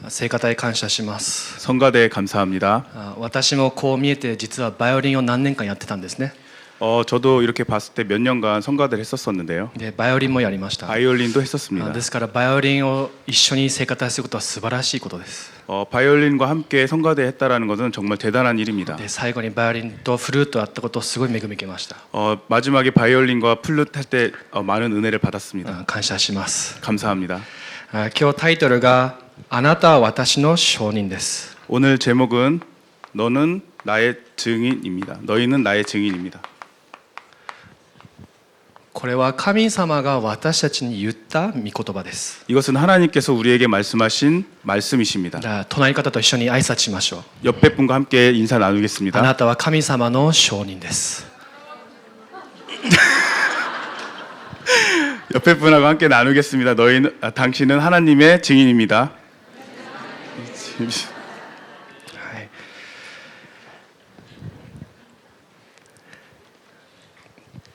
聖歌隊感謝します。 성가대에 감사합니다. 私もこう見えて実はバイオリンを何年間やってたんですね。 저도 이렇게 봤을 때 몇 년간 성가대를 했었었는데요. でバイオリンもやりました。 바이올린도 했었습니다. ですからバイオリンを一緒に聖歌隊することは素晴らしいことです。 바이올린과 함께 성가대 했다라는 것은 정말 대단한 일입니다. で最後にバイオリンとフルートをやったことをすごい恵み受けました。 마지막에 바이올린과 플룻 할 때 많은 은혜를 받았습니다. 感謝します。 감사합니다. 今日タイトルがあなたは私の証人です。 오늘 제목은 너는 나의 증인입니다. 너희는 나의 증인입니다. これは神様が私たちに言った御言葉です。 이것은 하나님께서 우리에게 말씀하신 말씀이십니다. 隣の方と一緒に挨拶しましょう。 옆에 분과 함께 인사 あ 나누겠습니다. なたは神様の証人です。 옆에 분하고 함께 나누겠습니다. 당신은 하나님의 증인입니다.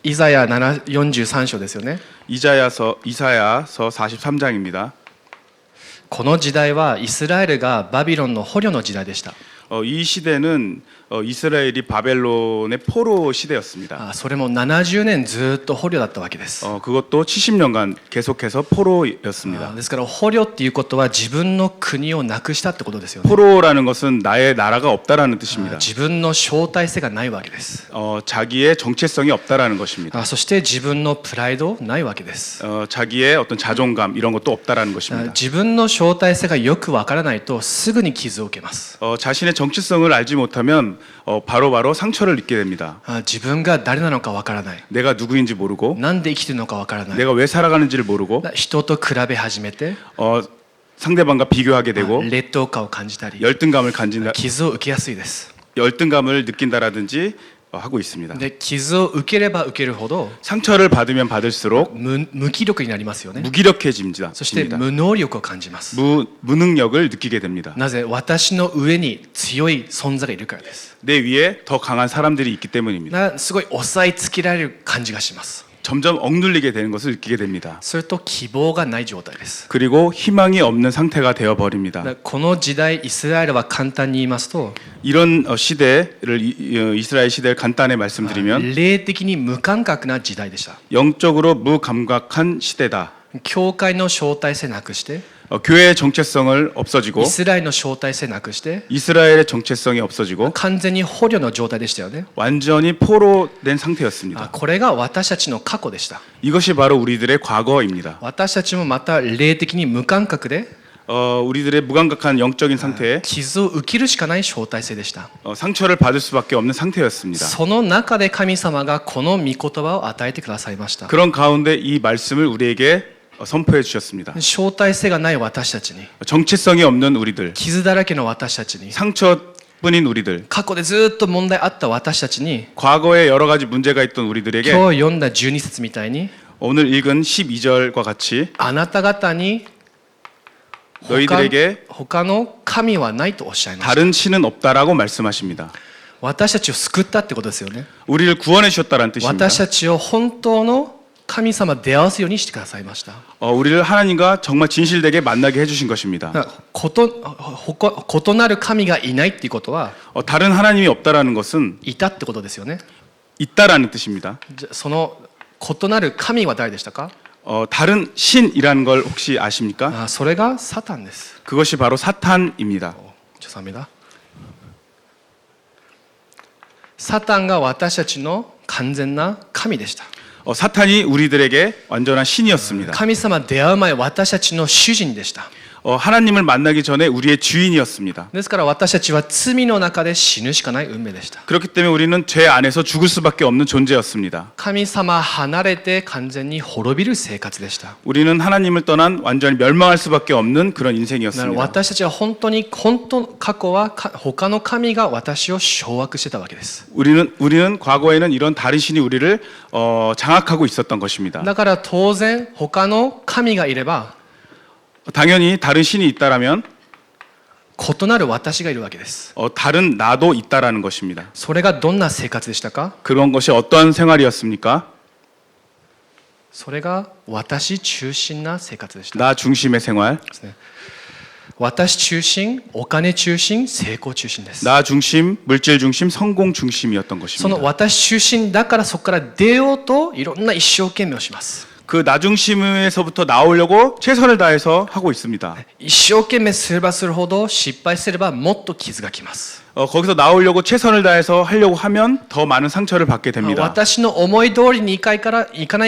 イザヤ43章ですよね。 이사야서 43장입니다. この時代はイスラエルがバビロンの捕虜の時代でした。 이 시대는 이스라엘이 바벨론의 포로 시대였습니다. それも70年ずっと捕虜だったわけです。 그것도 70년간 계속해서 포로였습니다. ですから捕虜っていうことは自分の国をなくしたってことですよね。 포로라는 것은 나의 나라가 없다라는 뜻입니다. 自分の招待性がないわけです。 자기의 정체성이 없다라는 것입니다. そして自分のプライドないわけです。 자기의 어떤 자존감 이런 것도 없다라는 것입니다. 自分の招待性がよくわからないとすぐに傷を受けます。 자신의 정체성을 알지 못하면 바로바로 상처를 입게 됩니다. 自分が誰なのかわからない。 내가 누구인지 모르고 なんで生きてるのかわからない。 내가 왜 살아가는지를 모르고 人と比べ始めて 상대방과 비교하게 되고 劣等感を感じたり 열등감을 간진다 傷を受けやすいです。 열등감을 느낀다라든지 하고 있습니다. で傷を受ければ受けるほど 상처를 받으면 받을수록 無気力になりますよね。 무기력해집니다. そして無能力を感じます。 무능력을 느끼게 됩니다. なぜ私の上に強い存在がいるからです。 내 위에 더 강한 사람들이 있기 때문입니다. すごい押さえつけられる感じがします。 점점 억눌리게 되는 것을 느끼게 됩니다. それと希望がない状態です。 그리고 희망이 없는 상태가 되어 버립니다. この時代イスラエルは簡単に言いますと 이런 시대를 이스라엘 시대를 간단히 말씀드리면 霊的に無感覚な時代でした。 영적으로 무감각한 시대다. 教会の招待性なくして 교회의 정체성을 없어지고 イスラエルの招待性なくして 이스라엘의 정체성이 없어지고 完全に捕虜の状態でしたよね。 완전히 포로된 상태였습니다. これが私たちの過去でした。 이것이 바로 우리들의 과거입니다. 私たちもまた霊的に無感覚で 우리들의 무감각한 영적인 상태에 傷を受けるしかない招待性でした。 상처를 받을 수밖에 없는 상태였습니다. その中で神様がこの御言葉を与えてくださいました。 그런 가운데 이 말씀을 우리에게 선포해 주셨습니다. 招待性がない私たちに 정체성이 없는 우리들, 傷だらけの私たちに 상처뿐인 우리들, 過去でずっと問題あった私たちに 과거에 여러 가지 문제가 있던 우리들에게 今日読んだ12節みたいに 오늘 읽은 12절과 같이 あなた方に 너희들에게 他の神はないとおっしゃいました。 다른 신은 없다라고 말씀하십니다. 私たちを救ったってことですよね。 우리를 구원해 주셨다는 뜻입니다. 私たちを本当の神様出会わすようにしてくださいました。 우리를 하나님과 정말 진실되게 만나게 해주신 것입니다. 異なる神がいないっていうことは 다른 하나님이 없다라는 것은 いたってことですよね。 있다라는 뜻입니다. その異なる神は誰でしたか？ 다른 신이라는 걸 혹시 아십니까? それがサタンです。 그것이 바로 사탄입니다. 죄송합니다. サタンが私たちの完全な神でした。 사탄이 우리들에게 완전한 신이었습니다. 神様出会う前私たちの主人でした。 하나님을 만나기 전에 우리의 주인이었습니다. ですから私たちは罪の中で死ぬしかない運命でした。 그렇기 때문에 우리는 죄 안에서 죽을 수밖에 없는 존재였습니다. 神様離れて完全に滅びる生活でした。 우리는 하나님을 떠난 완전히 멸망할 수밖에 없는 그런 だから 인생이었습니다. 私たちは本当に過去は他の神が私を掌握してたわけです。 우리는 과거에는 이런 다른 신이 우리를 장악하고 있었던 것입니다. だから当然他の神がいれば 당연히 다른 신이 있다라면 異なる私がいるわけです。 다른 나도 있다라는 것입니다. それがどんな生活でしたか？ 그런 것이 어떠한 생활이었습니까? それが私中心な生活でした。 나 중심의 생활. 私中心、お金中心、成功中心です。 나 중심, 물질 중심, 성공 중심이었던 その 것입니다. 私中心だからそこから出ようといろんな一生懸命をします。 그 나 중심에서부터 나오려고 최선을 다해서 하고 있습니다. 一生懸命すればするほど失敗すればもっと傷がきます。 거기서 나오려고 최선을 다해서 하려고 하면 더 많은 상처를 받게 됩니다. 私の思い通りにいかない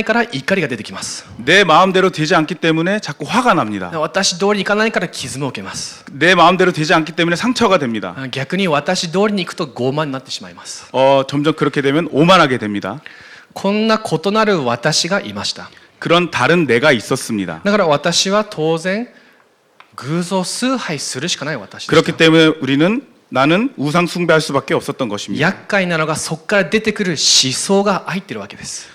から怒りが出てきます。 내 마음대로 되지 않기 때문에 자꾸 화가 납니다. 私通りにいかないから傷も受けます。 내 마음대로 되지 않기 때문에 상처가 됩니다. 逆に私通りに行くと傲慢になってしまいます。 점점 그렇게 되면 오만하게 됩니다. こんな異なる私がいました。 그런 다른 내가 있었습니다. だから私は当然偶像崇拝するしかない私でした。 그렇기 때문에 나는 우상 숭배할 수밖에 없었던 것입니다. 厄介なのがそこから出てくる思想が入ってるわけです。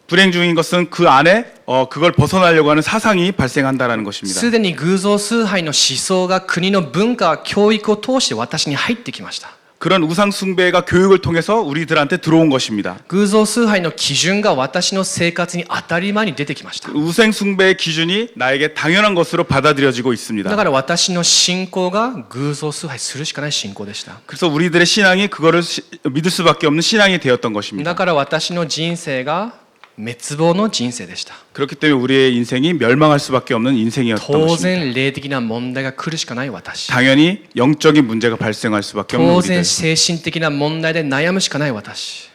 불행 중인 것은 그 안에 그걸 벗어나려고 하는 사상이 발생한다라는 것입니다. すでに偶像崇拝の思想が国の文化、教育を通して私に入ってきました。 그런 우상 숭배가 교육을 통해서 우리들한테 들어온 것입니다. 偶像崇拝の基準が私の生活に当たり前に出てきました。 우상 숭배의 기준이 나에게 당연한 것으로 받아들여지고 だ 있습니다. から私の信仰が偶像崇拝するしかない信仰でした。 그래서 우리들의 신앙이 그거를 믿을 수밖에 없는 신앙이 되었던 だ 것입니다. から私の人生が滅亡の人生でした。 그렇기 때문에 우리의 인생이 멸망할 수밖에 없는 인생이었던 当 것입니다. 然霊的な問題が来るしかない私。 당연히 영적인 문제가 발생할 수밖에 없는 当 우리들. 然精神的な問題で悩むしかない私。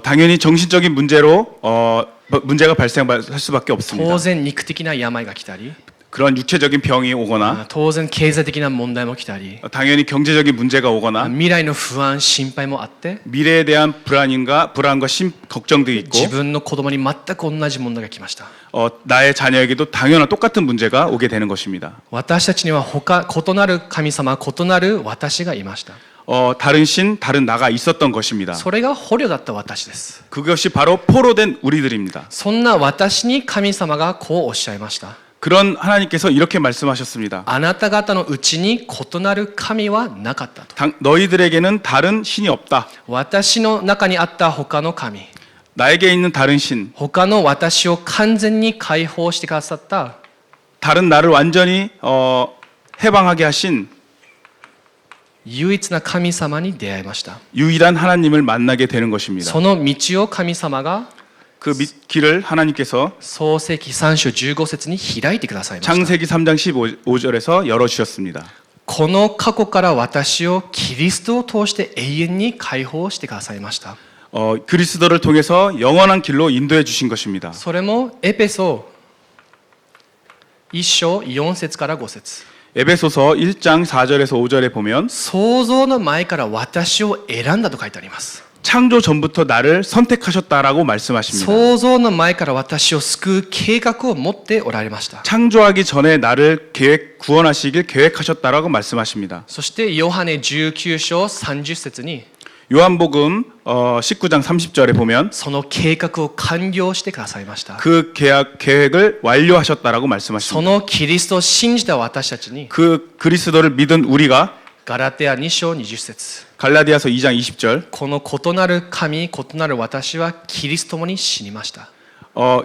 당연히 정신적인 문제로 문제가 발생할 수밖에 없습니다. 当然肉的な病が来たり、 그런 육체적인 병이 오거나 当然経済的な問題も来たり、 당연히 경제적인 문제가 오거나 未来の不安、心配もあって、 미래에 대한 불안과 걱정도 있고 自分の子供に全く同じ問題が来ました。 나의 자녀에게도 당연한 똑같은 문제가 오게 되는 것입니다. 私たちには異なる神様、異なる私がいました。 다른 신, 다른 나가 있었던 것입니다. それが捕虜だった私です。 그것이 바로 포로된 우리들입니다. そんな私に神様がこうおっしゃいました。 그런 하나님께서 이렇게 말씀하셨습니다. あなた方のうちに異なる神はなかったと。 너희들에게는 다른 신이 없다. 私の中にあった他の神、 나에게 있는 다른 신, 他の私を完全に解放してくださった 다른 나를 완전히 해방하게 하신 唯一な神様に出会いました。 유일한 하나님을 만나게 되는 것입니다. その道を神様が 그 길을 하나님께서 創世記3章15節に開いてくださいました。 창세기 3장 15절에서 열어주셨습니다. この過去から私をキリストを通して永遠に解放してくださいました。 그리스도를 통해서 영원한 길로 인도해 주신 것입니다. それもエペソ1章4節から5節。 에베소서 1장 4절에서 5절에 보면 創造の前から私を選んだと書いてあります。 창조 전부터 나를 선택하셨다라고 말씀하십니다. 創造の前から私を救う計画を持っておられました。 창조하기 전에 나를 구원하시길 계획하셨다라고 말씀하십니다. そしてヨハネ19章30節に 요한복음 19장 30절에 보면 その計画を完了してくださいました。 그 계획을 완료하셨다라고 そ 말씀하십니다. のキリストを信じた私たちに 그 그리스도를 믿은 우리가 ガラテア2章20節 갈라디아서 2장 20절 この異なる神、異なる私はキリストともに死にました。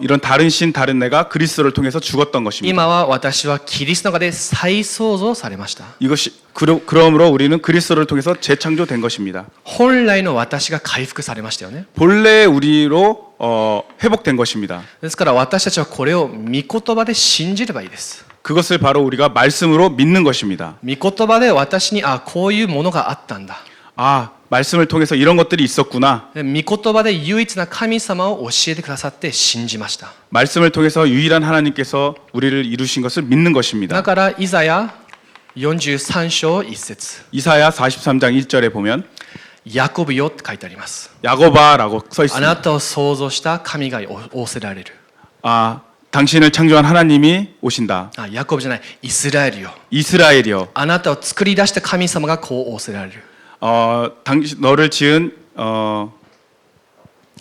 이런 다른 신 다른 내가 그리스도를 통해서 죽었던 것입니다. 今は私はキリストの中で再創造されました。 이것이 그러므로 우리는 그리스도를 통해서 재창조된 것입니다. 本来の私が回復されましたよね。 본래 우리로 회복된 것입니다. ですから私たちはこれを御言葉で信じればいいです。 그것을 바로 우리가 말씀으로 믿는 것입니다. 御言葉で私にこういうものがあったんだ。 말씀을 통해서 이런 것들이 있었구나. 御言葉で唯一な神様を教えてくださって信じました。 말씀을 통해서 유일한 하나님께서 우리를 이루신 것을 믿는 だ 것입니다. からイザヤ43章1節 이사야 43장 1절에 보면 ヤコブよって書いてあります。 야고바라고 써 あ 있습니다. なたを創造した神が仰せられる。 당신을 창조한 하나님이 오신다. ヤコブじゃない、イスラエルよ。 이스라엘이여. あなたを作り出した神様がこう仰せられる。 너를 지은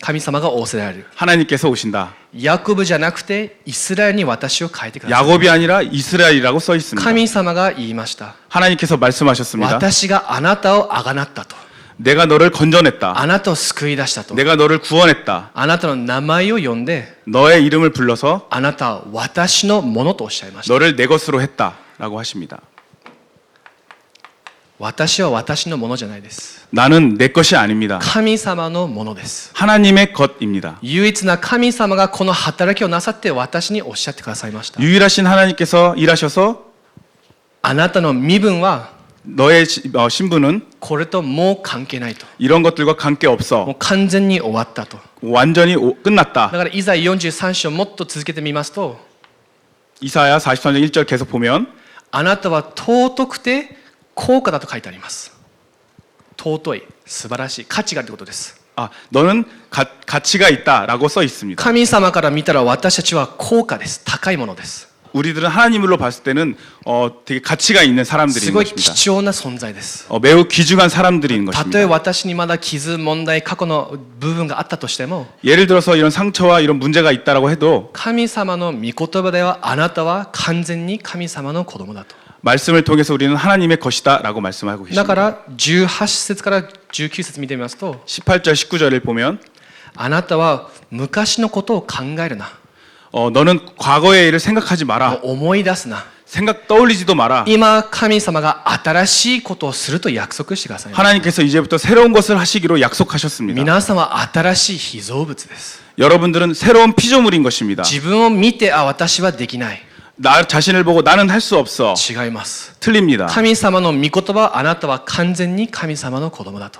神様が仰せられる。 하나님께서 오신다. ヤコブじゃなくてイスラエルに私を変えてください。 야곱이 아니라 이스라엘이라고 써 있습니다. 神様が言いました。 하나님께서 말씀하셨습니다. 私があなたをあがなったと。 내가 너를 건져냈다. あなたを救い出したと。 내가 너를 구원했다. あなたの名前を呼んで、 너의 이름을 불러서 あなたは私のものとおっしゃいました。 너를 내 것으로 했다. 라고 하십니다. 私は私のものじゃないです。 나는 내 것이 아닙니다. 神様のものです。 하나님의 것입니다. 唯一な神様がこの働きをなさって私におっしゃってくださいました。 유일하신 하나님께서 일하셔서 あなたの身分は 너의 신분은 これともう関係ないと。 이런 것들과 관계 も 없어. う完全に終わったと。 완전히 だ 끝났다. からイザヤ43章もっと続けてみますと、 이사야 43장 1절 계속 보면 あなたは尊くて高価だと書いてあります。尊い、素晴らしい、価値があるということです。 너는 가치가 있다라고 써 있습니다. 神様から見たら私たちは高価です。高いものです。 우리들은 하나님으로 봤을 때는 되게 가치가 있는 す 사람들인 ごい 것입니다. 貴重な存在です。 매우 귀중한 사람들인 たとえ 것입니다. 私にまだ傷、問題、過去の部分があったとしても、 예를 들어서 이런 상처와 이런 문제가 있다라고 해도 神様の御言葉ではあなたは完全に神様の子供だと。 말씀을 통해서 우리는 하나님의 것이다라고 말씀하고 だ 계십니다. から18節から19節見てみますと、 18절 19절을 보면 あなたは昔のことを考えるな。 너는 과거의 일을 생각하지 마라. 思い出すな。 생각 떠올리지도 마라. 今、神様が新しいことをすると約束してください。 하나님께서 이제부터 새로운 것을 하시기로 약속하셨습니다. 皆さんは新しい被造物です。 여러분들은 새로운 피조물인 것입니다. 自分を見て、私はできない。 나 자신을 보고 나는 할 수 없어. 違います。 틀립니다. 神様の御言葉はあなたは完全に神様の子供だと。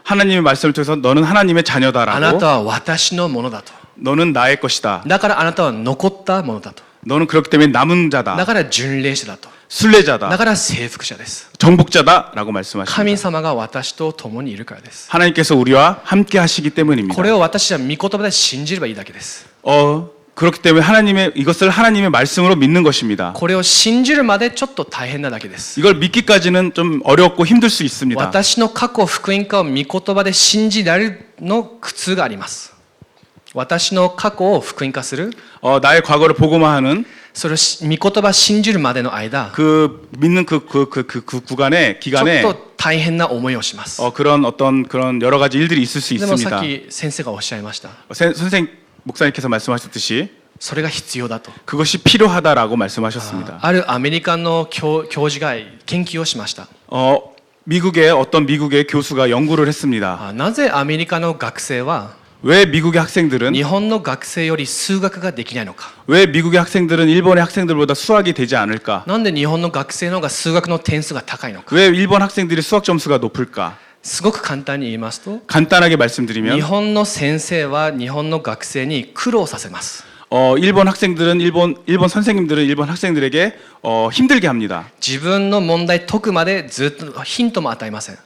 하나님의 말씀을 통해서 너는 하나님의 あな 자녀다라고 たは私のものだと。 너는 나의 것이다. だからあなたは残ったものだと。 너는 그렇기 때문에 남은 だ 자다. から巡礼者だと。 순례자다. だから征服者です。 정복자다라고 말씀하십니다. 神様が私と共にいるからです。 하나님께서 우리와 함께 하시기 때문입니다. これを私は御言葉で信じればいいだけです。 그렇기 때문에 이것을 하나님의 말씀으로 믿는 것입니다. これを信じるまでちょっと大変なだけです。 이걸 믿기까지는 좀 어렵고 힘들 수 있습니다. 私の過去福音化を御言葉で信じられるの苦痛があります。私の過去を福音化する、 나의 과거를 보고만하는 それを御言葉信じるまでの間、 믿는 그 구간에 ちょっ 기간에 と大変な思いをします。 그런 여러 가지 일들이 있을 수 でもさ 있습니다. っき先生がおっしゃいました。 선생 목사님께서 말씀하셨듯이 それが必要だと。 그것이 필요하다라고 말씀하셨습니다. あるアメリカの教授が研究をしました。 어떤 미국의 교수가 연구를 했습니다. なぜアメリカの学生は 왜 미국의 학생들은 日本の学生より数学ができないのか。 왜 미국의 학생들은 일본의 학생들보다 수학이 되지 않을까? なんで日本の学生の方が数学の点数が高いのか。 왜 일본 학생들이 수학 점수가 높을까? すごく簡単に言いますと、 간단하게 日 말씀드리면 本の先生は日本の学生に苦労させます。 일본 학생들은 일본 선생님들은 일본 학생들에게 힘들게 합니다. 自分の問題解くまでずっとヒントも与えません。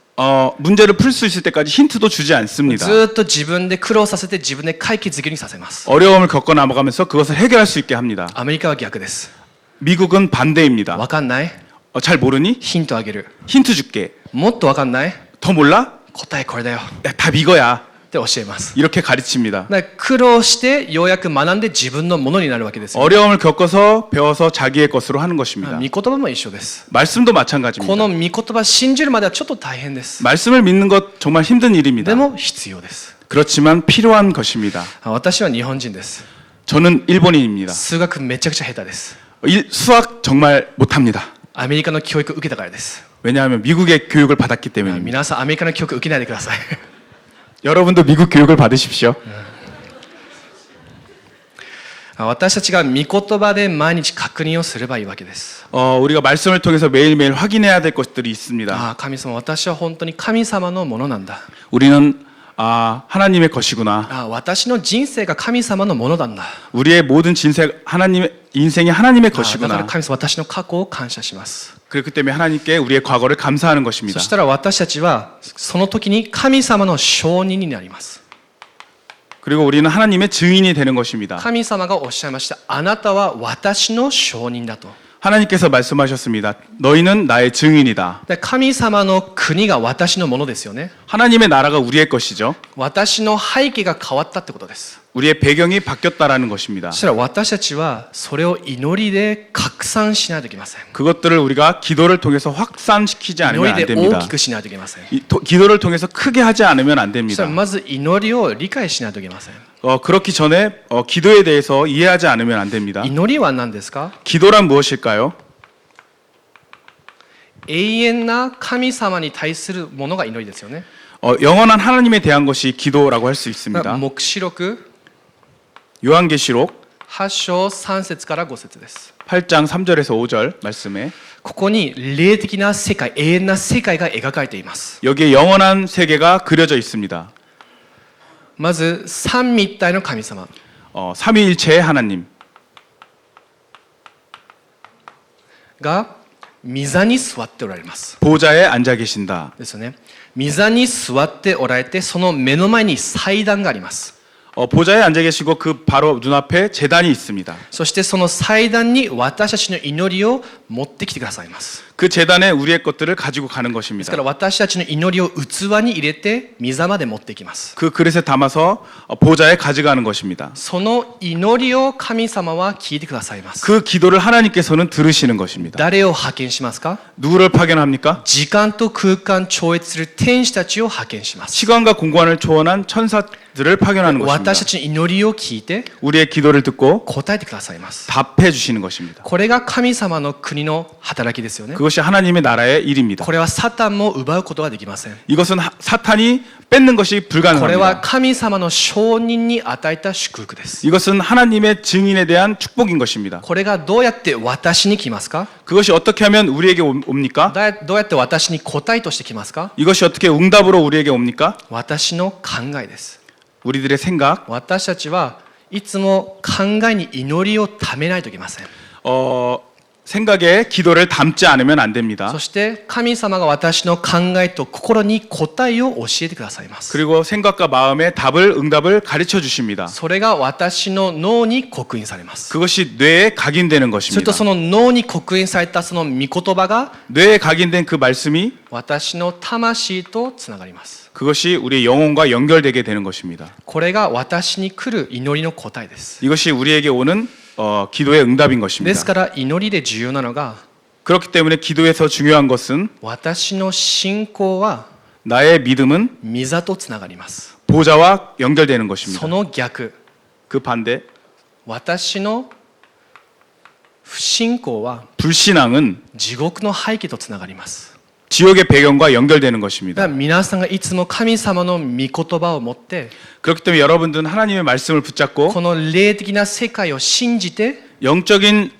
문제를 풀 수 있을 때까지 힌트도 주지 않습니다. ずっと自分で苦労させて自分で解決できるようにさせます。 어려움을 겪어 넘어가면서 그것을 해결할 수 있게 합니다. アメリカは逆です。 미국은 반대입니다. わかんない？ 잘 모르니? ヒントあげる。 힌트 줄게. もっとわかんない？ 더 몰라? 答えこれだよ。 야, 답 이거야. って教えます。 이렇게 가르칩니다. だから苦労してようやく学んで自分のものになるわけですよ。 어려움을 겪어서 배워서 자기의 것으로 하는 것입니다. 御言葉も一緒です。 말씀도 こ 마찬가지입니다. の御言葉信じるまではちょっと大変です。 말씀을 믿는 것 정말 힘든 일입니다. でも必要です。 그렇지만 필요한 것입니다. 私は日本人です。 저는 일본인입니다. 数学めちゃくちゃ下手です。 수학 정말 못합니다. アメリカの教育受けたからです。 왜냐하면 미국의 교육을 받았기 때문입니다. 皆さんアメリカの教育受けないでください。 여러분도 미국 교육을 받으십시오. 私たちが御言葉で毎日確認をすればいいわけです。 우리가 말씀을 통해서 매일매일 확인해야 될 것들이 있습니다. 神様、私は本当に神様のものなんだ。 우리는 하나님의 것이구나. 私の人生が神様のものなんだ。 우리의 모든 인생이 하나님의 だから 것이구나. 神様、私の過去を感謝します。 그렇기 때문에 하나님께 우리의 과거를 감사하는 そ 것입니다. したら私たちはその時に神様の証人になります。 그리고 우리는 하나님의 증인이 되는 것입니다. 神様がおっしゃいました。あなたは私の証人だと。 하나님께서 말씀하셨습니다. 너희는 나의 증인이다. で神様の国が私のものですよね。 하나님의 나라가 우리의 것이죠. 私の背景が変わったってことです。 우리의 배경이 바뀌었다라는 것입니다. そしたら私たちはそれを祈りで拡散しないといけません。 그것들을 우리가 기도를 통해서 확산시키지 祈 않으면 り 안 で 됩니다. 大きくしないといけません。 기도를 통해서 크게 하지 않으면 안 そした 됩니다. らまず祈りを理解しないといけません。 그렇기 전에 기도에 대해서 이해하지 않으면 안 됩니다. 祈りは何ですか？ 기도란 무엇일까요? 永遠な神様に対するものが祈りですよね。 영원한 하나님에 대한 것이 기도라고 할 수 있습니다. 黙示録 요한계시록 8章3節から5節です。 8장 3절에서 5절 말씀에 ここに霊的な世界、永遠な世界が描かれています。 여기에 영원한 세계가 그려져 있습니다. まず三位一体の神様 삼위일체의 하나님 が御座に座っておられます。 보좌에 앉아 계신다. ですよね。御座に座っておられて、その目の前に祭壇があります。 보좌에 앉아 계시고 그 바로 눈앞에 제단이 있습니다. そしてその祭壇に私たちの祈りを持ってきてくださいます。 그 제단에 우리의 것들을 가지고 가는 です 것입니다. から私たちの祈りを器に入れて御座まで持っていきます。 그 그릇에 담아서 보좌에 가져가는 것입니다. その祈りを神様は聞いてくださいます。 그 기도를 하나님께서는 들으시는 것입니다. 誰を派遣しますか？ 누구를 파견합니까? 時間と空間超越する天使たちを派遣します。 시간과 공간을 초월한 천사들을 파견하는 것입니다. 私たちの祈りを聞いて 우리의 기도를 듣고 答えてくださいます。 답해 주시는 것입니다. これが神様の国の働きですよね。 그것이 하나님의 나라의 일입니다. これはサタンも奪うことはできません。 이것은 사탄이 뺏는 것이 これは 불가능합니다. 神様の承認に与えた祝福です。 이것은 하나님의 증인에 대한 축복인 것입니다. これがどうやって私に来ますか？ 그것이 어떻게 하면 우리에게 옵니까? どうやって私に答えとして来ますか？ 이것이 어떻게 응답으로 우리에게 옵니까? 私の考えです。 우리들의 생각, 私たちはいつも考えに祈りをためないといけません。 생각에 기도를 담지 않으면 안 됩니다. そして神様が私の考えと心に答えを教えてくださいます。 그리고 생각과 마음의 답을 응답을 가르쳐 주십니다. それが私の脳に刻印されます。 그것이 뇌에 각인되는 それ 것입니다. とその脳に刻印されたその御言葉が 뇌에 각인된 그 말씀이 私の魂とつながります。 그것이 우리의 영혼과 연결되게 되는 것입니다. これが私に来る祈りの答えです。 이것이 우리에게 오는 기도의 응답인 です 것입니다. から祈りで重要なのが 그렇기 때문에 기도에서 중요한 것은 私の信仰は 나의 믿음은 御座とつながります。 보좌와 연결되는 そ 것입니다. の逆、 그 반대 私の不信仰は 불신앙은 地獄の背景とつながります。 지옥의 배경과 연결되는 だ 것입니다. から皆さんがいつも神様の御言葉を持って 그렇기 때문에 여러분들은 하나님의 말씀을 붙잡고 この霊的な世界を信じて 영적인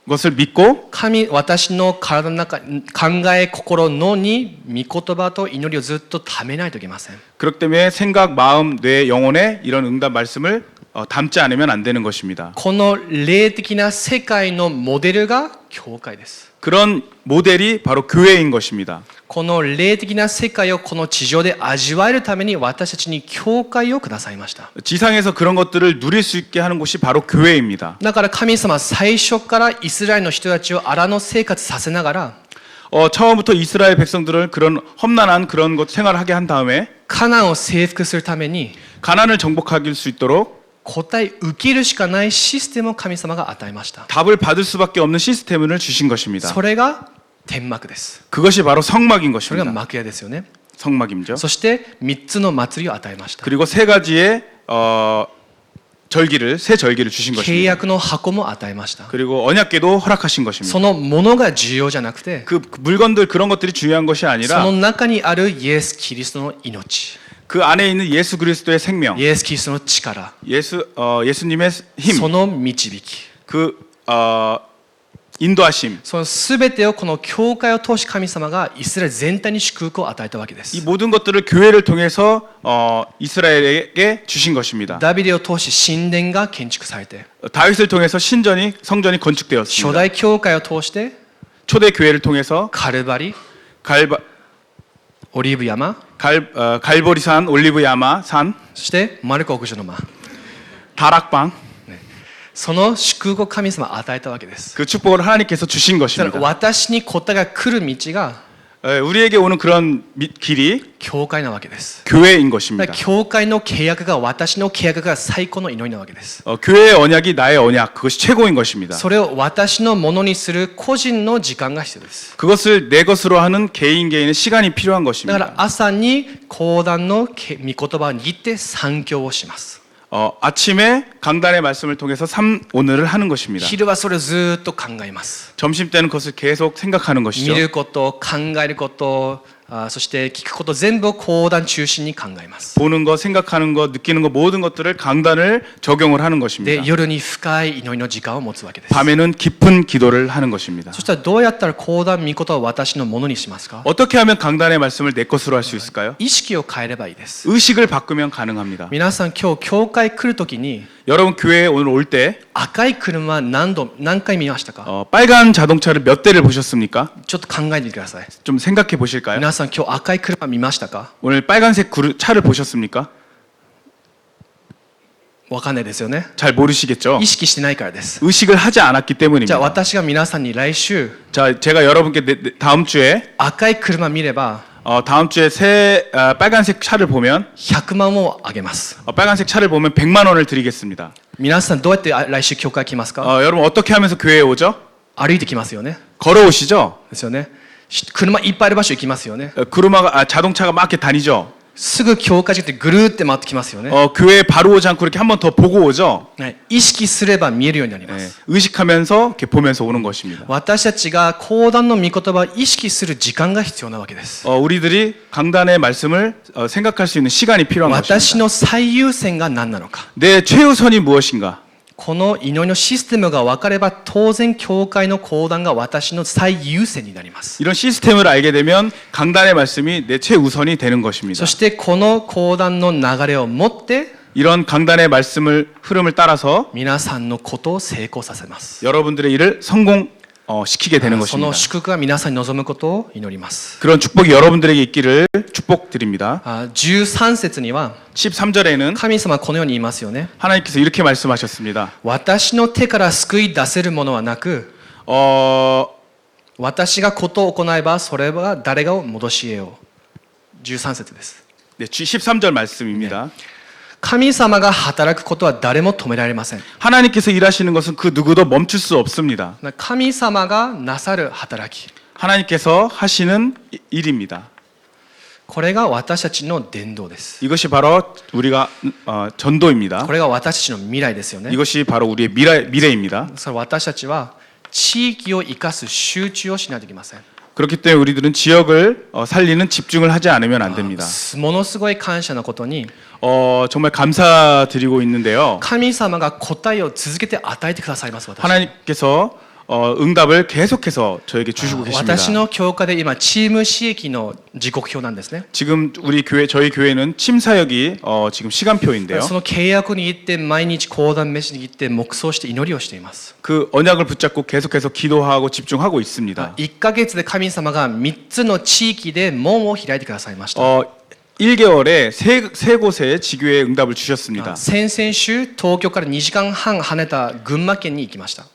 것을 믿고 私の体の中、考え、心、脳に御言葉と祈りをずっとためないといけません。 그렇기 때문에 생각, 마음, 뇌, 영혼에 이런 응답 말씀을 담지 않으면 안 되는 것입니다. この霊的な世界のモデルが教会です。 그런 모델이 바로 교회인 것입니다. この霊的な世界をこの地上で味わえるために私たちに教会をくださいました。 지상에서 그런 것들을 누릴 수 있게 하는 곳이 바로 교회입니다. だから神様は最初からイスラエルの人たちを荒野生活させながら 처음부터 이스라엘 백성들을 그런 험난한 그런 것 생활을 하게 한 다음에 カナンを征服するために 가난을 정복할 수 있도록 答え受けるしかないシステムを神様が与えました。 답을 받을 수밖에 없는 시스템을 주신 것입니다. それが天幕です。 그것이 바로 성막인 それが 것입니다. 幕屋ですよね。 성막임죠. そして3つの祭りを与えました。 그리고 세 가지의 새 절기를 주신 契 것입니다. 約の箱も与えました。 그리고 언약궤도 허락하신 것입니다. そのものが重要じゃなくて、 그 물건들 그런 것들이 중요한 것이 その 아니라 中にあるイエス・キリストの命、 그 안에 있는 예수 그리스도의 생명, イエス・キリストの力、 예수님의 힘, その導き、 그 인도하심. その全てをこの教会を通し神様がイスラエル全体に祝福を与えたわけで 이 す。 모든 것들을 교회를 통해서 이스라엘에게 주신 것입니다. ダビデを通し神殿が建築されて、 다윗을 통해서 성전이 初 건축되었습니다. 代教会を通して 초대 교회를 통해서 カルバリ、 갈바, オリーブ山、 갈보리산, 올리브야마 산, そしてマルコ屋上の間、 다락방 その祝福を神様は与えたわけです。 그 축복을 하나님께서 주신 だから 것입니다. 私に答えが来る道が 우리에게 오는 그런 길이 教会なわけです。 교회인 だか 것입니다. ら教会の契約が私の契約が最高の祈りなわけです。 교회의 언약이 나의 언약, 그것이 최고인 것입니다. それを私のものにする個人の時間が必要です。 그것을 내 것으로 하는 개인의 시간이 필요한 だか 것입니다. ら朝に講談の御言葉を握って参教をします。 아침에 강단의 말씀을 통해서 오늘을 하는 것입니다. 昼はそれをずーっと考えます。 점심 때는 그것을 계속 생각하는 見 것이죠. ること、考えること、そして聞くこと、全部を講談中心に考えます。 보는 것, 생각하는 것, 느끼는 것 모든 것들을 강단을 적용을 하는 で、 것입니다. 夜に深い祈りの時間を持つわけです。 밤에는 깊은 기도를 하는 것입니다. そしたらどうやったら講談御言を私のものにしますか？ 어떻게 하면 강단의 말씀을 내 것으로 할 수 있을까요? 意識を変えればいいです。 의식을 바꾸면 가능합니다. 皆さん今日教会来るときに 여러분 교회에 오늘 올 때 赤い車何回見ましたか？ 빨간 자동차를 몇 대를 보셨습니까? ちょっと考えてみてください。 좀 생각해 보실까요? 皆さん今日赤い車見ましたか？ 오늘 빨간색 차를 보셨습니까? わかんないですよね。 잘 모르시겠죠? 意識してないからです。 의식을 하지 않았기 じゃあ 때문입니다. 私が皆さんに来週 자, 제가 여러분께 다음 주에 赤い車見れば 다음 주에 빨간색 차를 보면 100万をあげます。 빨간색 차를 보면 100만 원을 드리겠습니다. 皆さんどうやって来週教会来ますか？ 여러분 어떻게 하면서 교회에 오죠? 歩いてきますよね。 걸어오시죠? ですよね。車いっぱいある場所行きますよね。 자동차가 막 이렇게 다니죠? すぐ教会ってぐるーって回ってきますよね。 교회에 바로 오지 않고 이렇게 한 번 더 보고 오죠? はい、意識すれば見えるようになりま 네, す。 의식하면서 이렇게 보면서 오는 것입니다. 私たちが講談の御言葉を意識する時間が必要なわけです。 우리들이 강단의 말씀을 생각할 수 있는 시간이 필요한 私 것입니다. の最優先が何なのか。 내 최우선이 무엇인가? この祈りのシステムが分かれば当然教会の講談が私の最優先になります。 이런 시스템을 알게 되면 강단의 말씀이 내 최우선이 되는 것입니다. そしてこの講談の流れを持って 이런 강단의 흐름을 따라서 皆さんのことを成功させます。 여러분들의 일을 성공시키게 되는 その 것입니다. 祝福が皆さんに望むことを祈ります。 그런 축복이 여러분들에게 있기를 축복드립니다. 13節には 13절에는 神様はこのように言いますよね。 하나님께서 이렇게 말씀하셨습니다. 私の手から救い出せるものはなく 私がことを行えばそれは誰が戻し得よう。13節です。 네, 13절 말씀입니다. 神様が働くことは誰も止められません。 하나님께서 일하시는 것은 그 누구도 멈출 수 없습니다. 神様がなさる働き。 하나님께서 하시는 일입니다. これが私たちの伝道です。 이것이 바로 우리가 전도입니다. これが私たちの未来ですよね。 이것이 바로 우리의 미래입니다. それ私たちは地域を生かす集中をしないといけません。 그렇기 때문에 우리들은 지역을 살리는 집중을 하지 않으면 안 됩니다. ものすごい感謝のことに 정말 감사드리고 있는데요. 神様が答えを続けて与えてくださいます。私 하나님께서 응답을 계속해서 저에게 주시고 계십니다. 私の教会で今チーム刺激の時刻表なんですね。 지금 저희 교회는 침사역이 지금 시간표인데요. その契約に行って毎日講談飯に行って黙想して祈りをしています。 그 언약을 붙잡고 계속해서 기도하고 집중하고 있습니다. 1ヶ月で神様が3つの地域で門を開いてくださいました。 1개월에 세 곳의 지교에 응답을 주셨습니다. 先々週東京から2時間半離れた群馬県に行きました。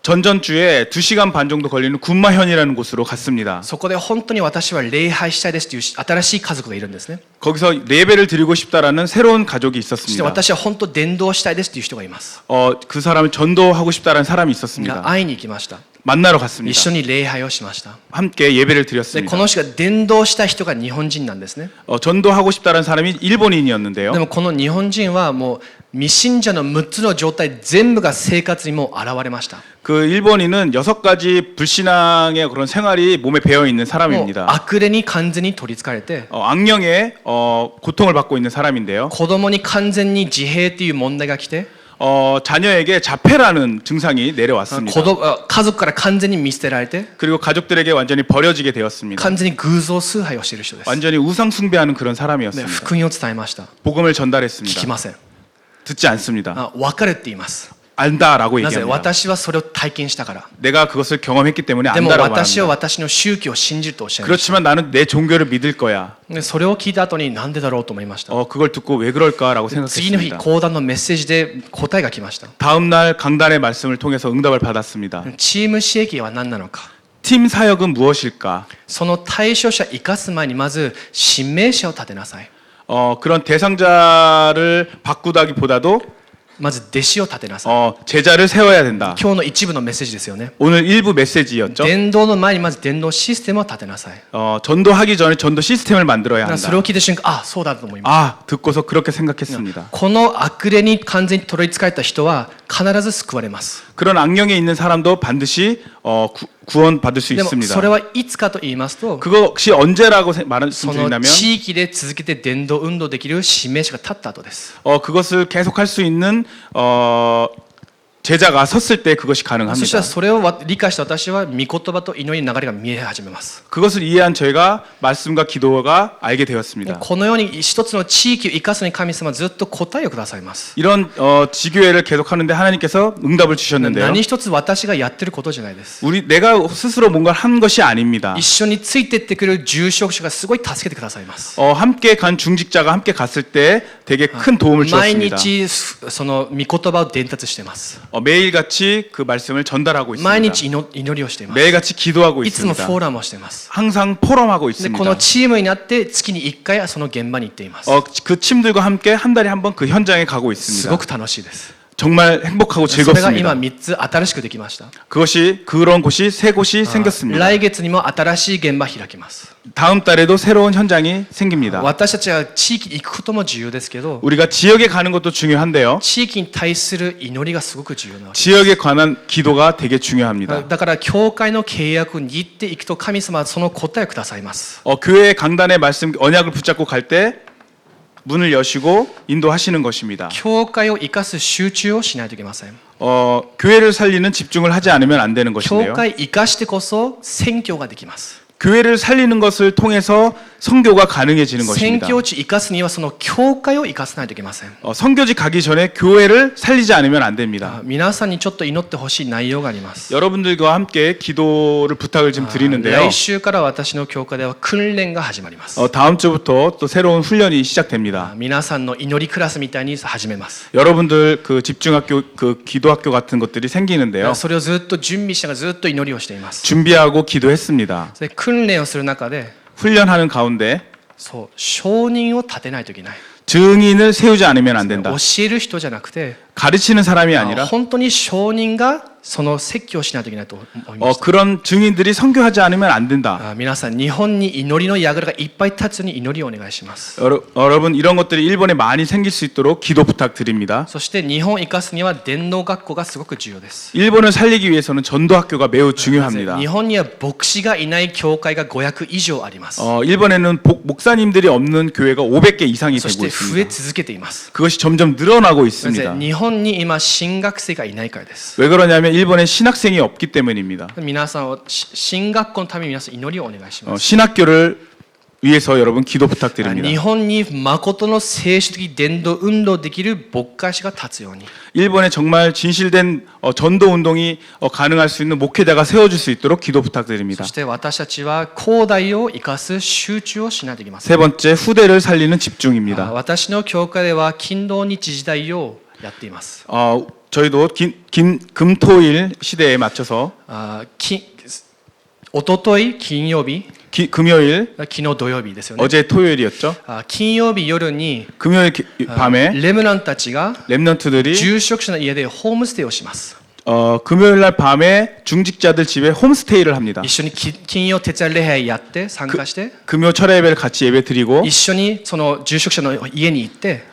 전전주에 2시간 반 정도 걸리는 군마현이라는 곳으로 갔습니다. そこで本当に私は礼拝したいですという新しい家族がいるんですね。 거기서 예배를 드리고 싶다라는 새로운 가족이 そして 있었습니다. 私は本当伝道したいですという人がいます。 그 사람을 전도하고 싶다는 사람이 있었습니다. 会いに行きました。 만나러 一 갔습니다. 緒に礼拝をしました。 함께 예배를 で 드렸습니다. この人が伝道した人が日本人なんですね。 전도하고 싶다는 사람이 일본인이었는데요. でもこの日本人はもう未信者の6つの状態全部が生活にもう現れました。 그 일본인은 6가지 불신앙의 그런 생활이 몸에 배어 있는 もう 사람입니다. 悪霊に完全に取りつかれて 악령의 고통을 받고 있는 사람인데요. 子供に完全に自閉っていう問題が来て 자녀에게 자폐라는 증상이 내려왔습니다. 家族から完全に見捨てられて 그리고 가족들에게 완전히 버려지게 되었습니다. 完全に偶像崇拝をしている人です。 완전히 우상 숭배하는 그런 ね、 사람이었습니다. 福音を伝えました。 복음을 聞き 전달했습니다. ません。 듣지 않습니다. 分かるって言います。 안다라고 なぜ 얘기합니다. 私はそれを体験したから。 내가 그것을 경험했기 때문에 でも 안다라고 私は 말합니다. 私の宗教を信じるとおっしゃいました。 그렇지만 나는 내 종교를 믿을 거야. でそれを聞いた後になんでだろうと思いました。 그걸 듣고 왜 그럴까라고 次の日 생각했습니다. 講談のメッセージで答えが来ました。 다음 날 강단의 말씀을 통해서 응답을 받았습니다. チーム刺激は何なのか。 팀 사역은 무엇일까? その対象者生かす前にまず指名者を立てなさい。 그런 대상자를 바꾸다기보다도 まず弟子を立てなさい。 제자를 세워야 된다. 今日の一部のメッセージですよね。 오늘 일부 메시지였죠. 伝道の前にまず伝道システムを立てなさい。 전도하기 전에 전도 시스템을 만들어야 そ 한다. れを聞いた瞬間、あ、そうだと思います。 듣고서 그렇게 생각했습니다. この悪霊に完全に取り憑かれた人は必ず救われます。 그런 악령에 있는 사람도 반드시 구원받을 수 でも 있습니다. それはいつかと言いますと、 그것이 언제라고 その 말씀드린다면 地域で続けて伝道運動できる使命者が立った後です。 그것을 계속할 수 있는 제자가 섰을 때 그것이 そしたら 가능합니다. それを理解した私は御言葉と祈りの流れが見え始めます。 그것을 이해한 저희가 말씀과 기도가 알게 되었습니다. このように一つの地域を生かすのに神様はずっと答えをくださいます。 이런 지교회를 계속하는데 하나님께서 응답을 주셨는데요. 何一つ私がやってることじゃないです。 내가 스스로 뭔가를 한 것이 아닙니다. 一緒についてってくれる住職者がすごい助けてくださいます。 함께 간 중직자가 함께 갔을 때 되게 큰 도움을 毎 주었습니다. 日その御言葉を伝達しています。 매일같이 그 말씀을 전달하고 毎 있습니다. 日祈りをしています。 매일같이 기도하고 いつも 있습니다. フォーラムをしています。 항상 포럼하고 で 있습니다. このチームになって月に1回その現場に行っています。 그 팀들과 함께 한 달에 한 번 그 현장에 가고 す 있습니다. ごく楽しいです。 정말 행복하고 それが今 즐겁습니다. 3つ新しくできました。 그런 곳이 세 곳이 생겼습니다. 来月にも新しい現場開きます。 다음 달에도 새로운 현장이 생깁니다. 私たちが地域に行くことも重要ですけど、 우리가 지역에 가는 것도 중요한데요. 地域に対する祈りがすごく重要なわけ。 지역에 관한 기도가 되게 중요합니다. だから教会の契約を握っていくと神様はその答えをくださいます。 교회 강단의 말씀 언약을 붙잡고 갈 때 문을 여시고 인도하시는 것입니다. 教会を生かす集中をしないといけません。 교회를 살리는 집중을 하지 않으면 안 되는 教 것인데요. 会生かしてこそ宣教ができます。 교회를 살리는 것을 통해서 선교가 가능해지는 宣 것입니다. 教地生かすにはその教会を生かさないといけません。 선교지 가기 전에 교회를 살리지 않으면 안 됩니다. 皆さんにちょっと祈ってほしい内容があります。 여러분들과 함께 기도를 부탁을 좀 드리는데요. 来週から私の教会では訓練が始まります。 다음 주부터 또 새로운 훈련이 시작됩니다. 皆さんの祈りクラスみたいに始めます。 여러분들 그 집중학교, 그 기도학교 같은 것들이 생기는데요. それをずっと準備しながらずっと祈りをしています。 준비하고 기도했습니다. で訓練をする中で 훈련하는 가운데 そう証人を立てないといけない。 증인을 세우지 않으면 안 된다. 教える人じゃなくて 가르치는 사람이 아니라 本当に証人がその説教をしないといけないと思いました。 그런 증인들이 선교하지 않으면 안 된다. 皆さん日本に祈りの櫓がいっぱい立つように祈りをお願いします。 여러분 이런 것들이 일본에 많이 생길 수 있도록 기도 부탁드립니다. そして日本を生かすには伝道学校がすごく重要です。 일본을 살리기 위해서는 전도학교가 매우 중요합니다. 日本には牧師がいない教会が500以上あります。 일본에는 목사님들이 없는 교회가 500개 이상이 そし 되고 て増え 있습니다. 続けています。 그것이 점점 늘어나고 なぜ 있습니다. 日本に今進学生がいないからです。 왜 그러냐면 일본에 신학생이 없기 때문입니다. 皆さんは進学校のために皆さん祈りをお願いします。 신학교를 위해서 여러분 기도 日 부탁드립니다. 本に誠の聖書的伝道運動できる牧会者が立つように。 일본에 정말 진실된 전도 운동이 가능할 수 있는 목회자가 세워질 수 있도록 기도 そ 부탁드립니다. して私たちは後代を生かす集中をしないといけません。 세 번째 후대를 살리는 집중입니다. 私の教会では勤労日時代をやっています。 저희도 금토일 시대에 맞춰서 おととい金曜日、 금요일 昨日土曜日ですよね。 어제 토요일이었죠. 金曜日夜に 금요일 밤에 レムナンたちが 랩런트들이 住職者の家でホームステイをします。 금요일 날 밤에 중직자들 집에 홈스테이를 합니다. 一緒に金曜徹夜礼拝やって参加して 금요 철야 예배를 같이 예배 드리고 一緒にその住職者の家に行って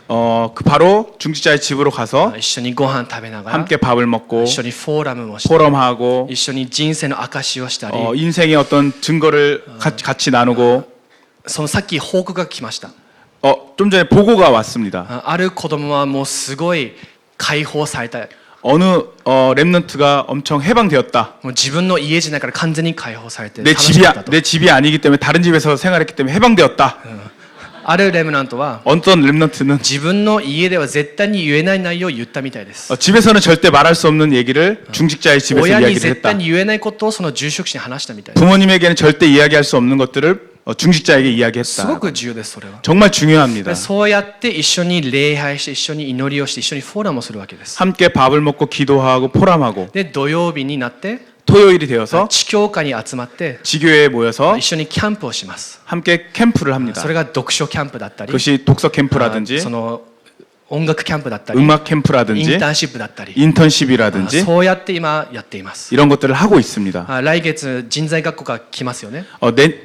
바로 중직자의 집으로 가서 一緒にご飯食べながら 함께 밥을 먹고 一緒にフォーラムもして 포럼하고 一緒に人生の証しをしたり 인생의 어떤 증거를 같이 나누고 そのさっき報告が来ました。 좀 전에 보고가 왔습니다. ある子供はもうすごい解放された。 어느 랩런트가 엄청 해방되었다. もう自分の家じゃないから完全に解放されて 내 楽し 집이 かったと。 내 집이 아니기 때문에 다른 집에서 생활했기 때문에 해방되었다. あるレムナントは 어떤 랩런트는 自分の家では絶対に言えない内容を言ったみたいです。 집에서는 절대 말할 수 없는 얘기를 중직자의 집에서 親に 이야기를 絶 했다. 対に言えないことをその住職者に話したみたいです。 부모님에게는 절대 이야기할 수 없는 것들을 중직자에게 すご 이야기했다. く重要です、それは。 정말 중요합니다. そうやって一緒に礼拝して一緒に祈りをして一緒にフォーラムをするわけです。 함께 밥을 먹고 기도하고 포럼하고 で土曜日になって 토요일이 되어서 地教会に集まって 지교회에 모여서 一緒にキャンプをします。 함께 캠프를 합니다. それが読書キャンプだったり 그것이 독서 캠프라든지 その音楽キャンプだったり 음악 イン 캠프라든지 ターンシップだったり 인턴십이라든지 そうやって今やっています 이런 것들을 하고 있습니다. 来月人材学校が来ますよね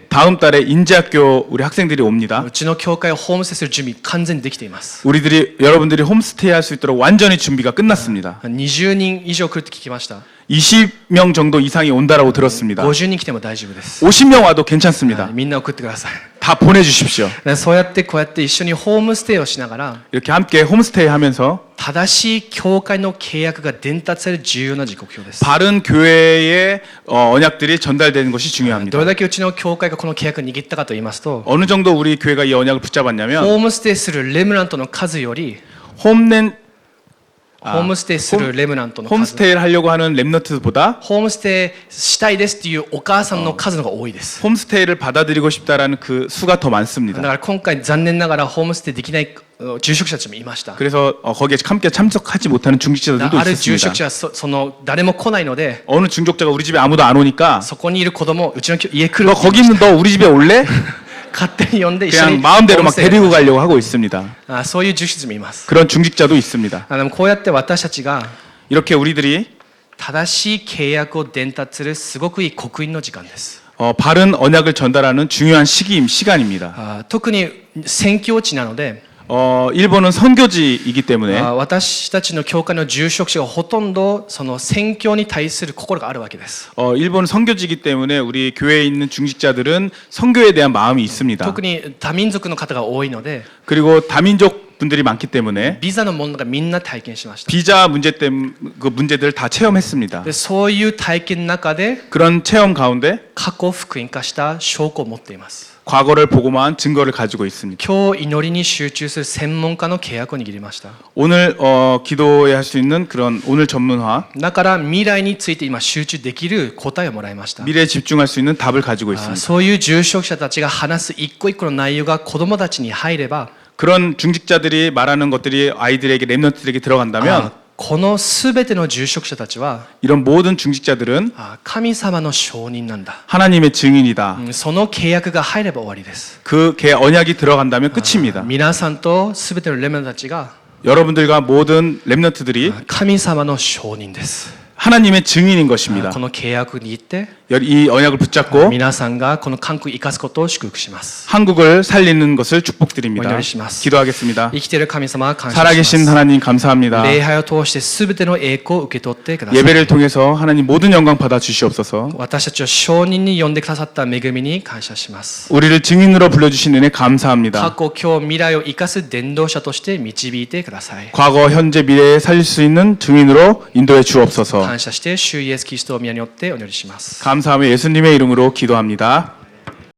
다음 달에 인재학교 우리 학생들이 옵니다. うちの教会をホームステイする準備完全にできています 여러분들이 홈스테이 할 수 있도록 완전히 준비가 끝났습니다. 20人以上来るって聞きました 20명 정도 이상이 온다라고 들었습니다. 50人来ても大丈夫です 50명 와도 괜찮습니다. みんな送ってください 다 보내주십시오. そうやってこうやって一緒にホームステイをしながら 이렇게 함께 홈스테이 하면서 正しい教会の契約が伝達される重要な時刻表です 바른 교회의 언약들이 전달되는 것이 ど 중요합니다. れだけうちの教会がこの契約を握ったかと言いますと 어느 정도 우리 교회가 이 언약을 붙잡았냐면 ホームステイするレムナントの数より 홈스테이 ホームステイするレムナントの数 홈스테이를 하려고 하는 랩너트보다 ホームステイしたいですっていうお母さんの数の方が多いです 홈스테이를 받아들이고 싶다라는 그 수가 더 だ 많습니다. から今回残念ながらホームステイできない住職者たちもいました 그래서 거기에 함께 참석하지 못하는 중직자들도 ある住 있었습니다. 職者はその誰も来ないので 어느 중직자가 우리 집에 아무도 안 오니까 そこにいる子供うちの家来る 너 거기 있는 너 우리 집에 올래? 勝手に呼んで一緒に 그냥 마음대로 ホーム 막 ステイ 데리고 가려고 하고 있습니다. そういう住職者もいます 그런 중직자도 있습니다. でもこうやって私たちが 이렇게 우리들이 正しい契約を伝達するすごくいい刻印の時間です 바른 언약을 전달하는 중요한 시간입니다. 特に宣教地なので 일본은 선교지이기 때문에 私たちの教会の住職者がほとんどその宣教に対する心があるわけです 일본은 선교지이기 때문에 우리 교회에 있는 중직자들은 선교에 대한 마음이 있습니다. 特に多民族の方が多いので 그리고 다민족 분들이 많기 때문에 ビザの問題がみんな体験しました 비자 문제 때문에 그 문제들을 다 체험했습니다. でそういう体験の中で 그런 체험 가운데 過去を福音化した証拠を持っています 과거를 보고만 증거를 가지고 있습니다. 今日祈りに集中する専門家の契約を握りました 오늘 기도에 할 수 있는 그런 오늘 전문화 だから未来について今集中できる答えをもらいました 미래에 집중할 수 있는 답을 가지고 있습니다. そういう住職者たちが話す一個一個の内容が子供たちに入れば 그런 중직자들이 말하는 것들이 아이들에게 랩런트들에게 들어간다면 このすべての住職者たちは 이런 모든 중직자들은 神様の証人なんだ 하나님의 증인이다. その契約が入れば終わりです 그 언약이 들어간다면 끝입니다. 皆さんとすべてのレメンたちが 여러분들과 모든 랩런트들이 神様の証人です 하나님의 증인인 것입니다. この契約に握って 이 언약을 붙잡고 皆さんがこの韓国を生かすことを祝福します 한국을 살리는 것을 축복드립니다.お祈りします 기도하겠습니다. 生きている神様は感謝しま 살아계신 す 하나님 감사합니다. 礼拝を通してすべての栄光を受け取ってください 예배를 통해서 하나님 모든 영광 받아 주시옵소서. 私たちを証人に呼んでくださった恵みに感謝します 우리를 증인으로 불러주신 은혜 過 감사합니다. 去、今日、未来を生かす伝道者として導いてください 과거, 현재, 미래에 살릴 수 있는 증인으로 인도해 주옵소서. 感謝して主イエスキリストを皆によってお祈りします 감사하며 예수님의 이름으로 기도합니다.